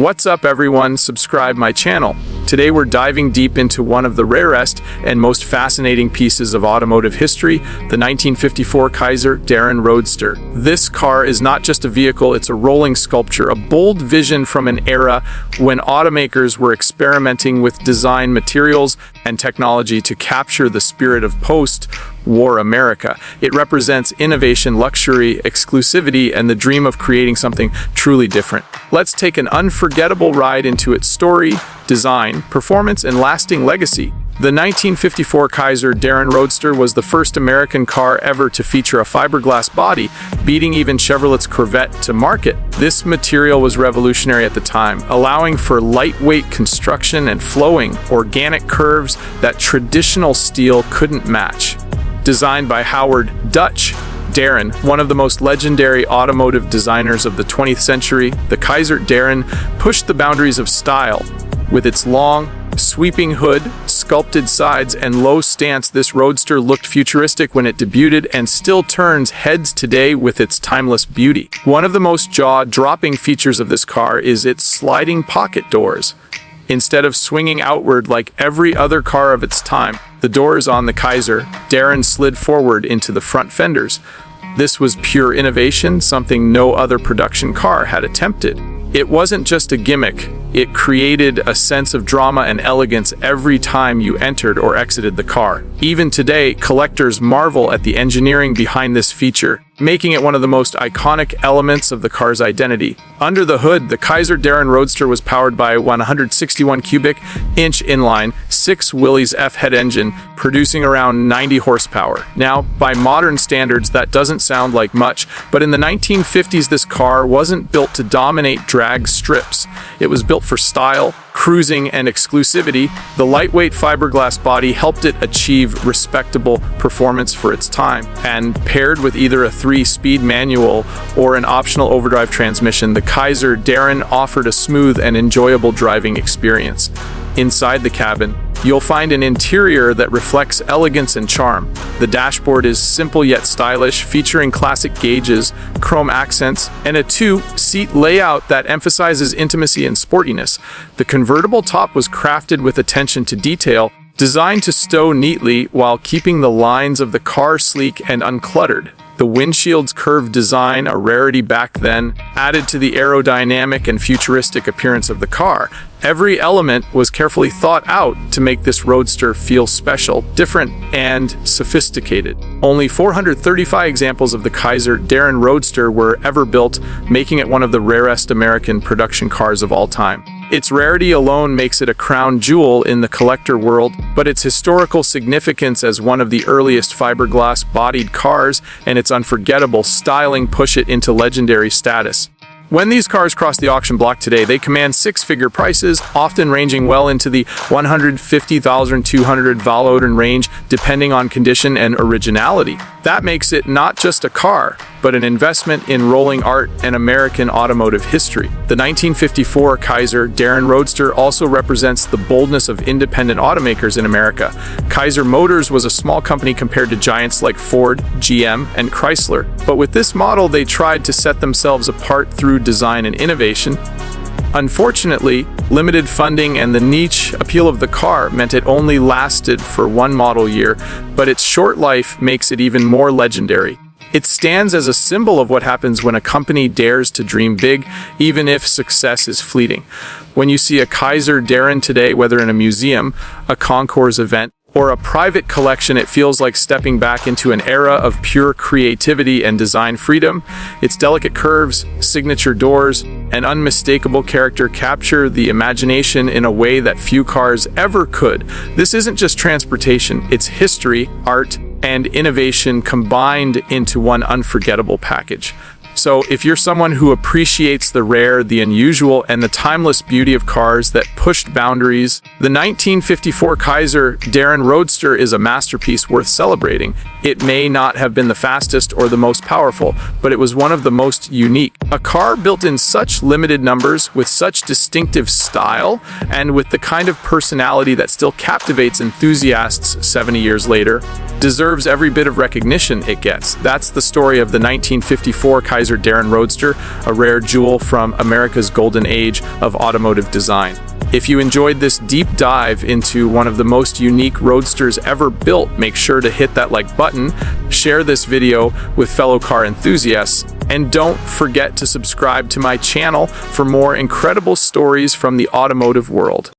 What's up everyone, subscribe my channel. Today we're diving deep into one of the rarest and most fascinating pieces of automotive history, the 1954 Kaiser-Darrin Roadster. This car is not just a vehicle, it's a rolling sculpture, a bold vision from an era when automakers were experimenting with design materials and technology to capture the spirit of post-war America. It represents innovation, luxury, exclusivity, and the dream of creating something truly different. Let's take an unforgettable ride into its story, design, performance, and lasting legacy. The 1954 Kaiser-Darrin Roadster was the first American car ever to feature a fiberglass body, beating even Chevrolet's Corvette to market. This material was revolutionary at the time, allowing for lightweight construction and flowing, organic curves that traditional steel couldn't match. Designed by Howard "Dutch" Darrin, one of the most legendary automotive designers of the 20th century, the Kaiser-Darrin pushed the boundaries of style. With its long, sweeping hood, sculpted sides, and low stance, this roadster looked futuristic when it debuted and still turns heads today with its timeless beauty. One of the most jaw-dropping features of this car is its sliding pocket doors. Instead of swinging outward like every other car of its time, the doors on the Kaiser-Darrin slid forward into the front fenders. This was pure innovation, something no other production car had attempted. It wasn't just a gimmick, it created a sense of drama and elegance every time you entered or exited the car. Even today, collectors marvel at the engineering behind this feature, making it one of the most iconic elements of the car's identity. Under the hood, the Kaiser-Darrin Roadster was powered by a 161 cubic inch inline 6 Willys F-head engine, producing around 90 horsepower. Now, by modern standards, that doesn't sound like much, but in the 1950s, this car wasn't built to dominate drag strips. It was built for style, cruising, and exclusivity. The lightweight fiberglass body helped it achieve respectable performance for its time, and paired with either a 3-speed manual or an optional overdrive transmission, the Kaiser-Darrin offered a smooth and enjoyable driving experience. Inside the cabin, you'll find an interior that reflects elegance and charm. The dashboard is simple yet stylish, featuring classic gauges, chrome accents, and a 2-seat layout that emphasizes intimacy and sportiness. The convertible top was crafted with attention to detail, designed to stow neatly while keeping the lines of the car sleek and uncluttered. The windshield's curved design, a rarity back then, added to the aerodynamic and futuristic appearance of the car. Every element was carefully thought out to make this roadster feel special, different, and sophisticated. Only 435 examples of the Kaiser-Darrin Roadster were ever built, making it one of the rarest American production cars of all time. Its rarity alone makes it a crown jewel in the collector world, but its historical significance as one of the earliest fiberglass-bodied cars and its unforgettable styling push it into legendary status. When these cars cross the auction block today, they command six-figure prices, often ranging well into the $150,200 range, depending on condition and originality. That makes it not just a car, but an investment in rolling art and American automotive history. The 1954 Kaiser-Darrin Roadster also represents the boldness of independent automakers in America. Kaiser Motors was a small company compared to giants like Ford, GM, and Chrysler, but with this model they tried to set themselves apart through design and innovation. Unfortunately, limited funding and the niche appeal of the car meant it only lasted for one model year, but its short life makes it even more legendary. It stands as a symbol of what happens when a company dares to dream big, even if success is fleeting. When you see a Kaiser-Darrin today, whether in a museum, a concours event, or a private collection, it feels like stepping back into an era of pure creativity and design freedom. Its delicate curves, signature doors, and unmistakable character capture the imagination in a way that few cars ever could. This isn't just transportation, it's history, art, and innovation combined into one unforgettable package. So if you're someone who appreciates the rare, the unusual, and the timeless beauty of cars that pushed boundaries, the 1954 Kaiser-Darrin Roadster is a masterpiece worth celebrating. It may not have been the fastest or the most powerful, but it was one of the most unique. A car built in such limited numbers, with such distinctive style, and with the kind of personality that still captivates enthusiasts 70 years later. deserves every bit of recognition it gets. That's the story of the 1954 Kaiser-Darrin Roadster, a rare jewel from America's golden age of automotive design. If you enjoyed this deep dive into one of the most unique roadsters ever built, make sure to hit that like button, share this video with fellow car enthusiasts, and don't forget to subscribe to my channel for more incredible stories from the automotive world.